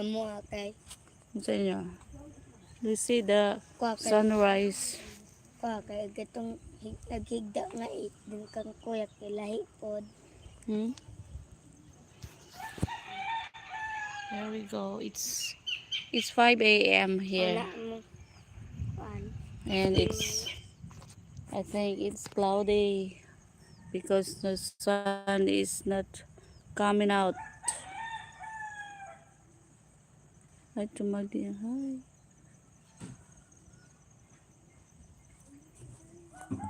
mo kay Sa inyo. You see the kuha kay sunrise. gatong naghigda nga din kang kuya kay lahi pod. Hmm? There we go. It's 5 a.m. here. Wala mo kuan. And I think it's cloudy because the sun is not coming out. Hi, Tumadi. Hi.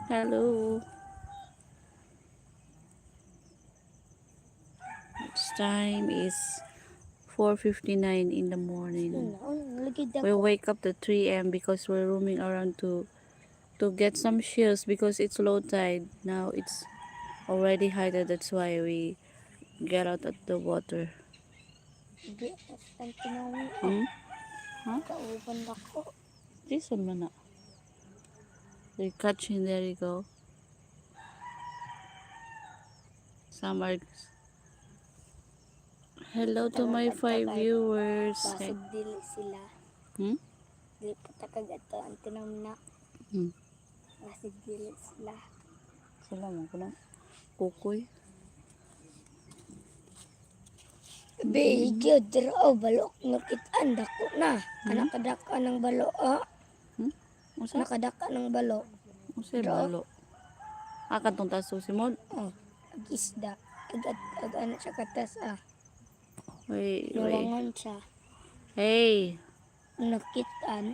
Hello. Its time is 4:59 in the morning. We wake up at 3 a.m. because we're roaming around to get some shells because it's low tide. Now it's already high tide. That's why we get out at the water. Di ang tinawag. Hmm? Huh? Kauban ako. This one man. They're catching. There you go. Some are. Hello to my 5 viewers. Basig dili sila. Hmm? Dili patakag ato ang tinamna. Hmm. Basig dili sila. Sila mo ko na. Kukoy. Bigyo diro balok nakitaan dako na. Anak kadaka ng balo. Usa? Nakadaka ng balo. Usa balo. Akantong taso si Mod. Ag-isda. Ag ano siya katas Wait. Nawangan siya. Hey. Nakitaan.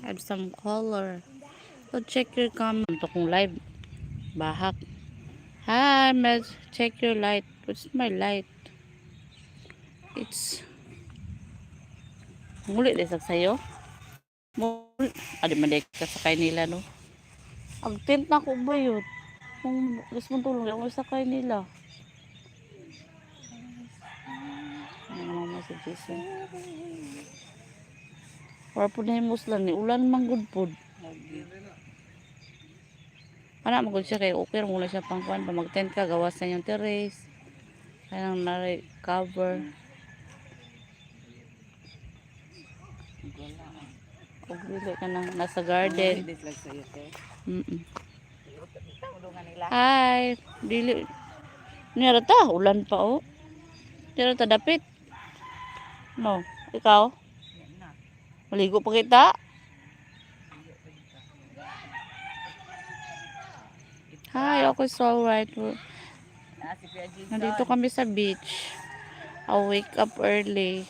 Add some color. So check your comment. Ito kong live. Bahak. Hi, Mel. Check your light. What's my light? It's... Muli desak sa'yo. Muli. Adi madek ka sakay nila, no? Ang tent na ko ba yun? Kung gusto mong tulong, ako sakay nila. Ano naman mo si Jason? Para po na yung muslan ni ulan manggod po. Para magod siya kay okay muna siya pangkuan pa mag-tent ka gawas na yung terrace. Kaya nang cover. Kung dili ka nang nasa garden. Hi. Dili. Nira ta ulan pa oh. Nira ta dapit. No, ikaw? Maligo pa kita? Hi, okay, so alright. Nandito kami sa beach. I wake up early.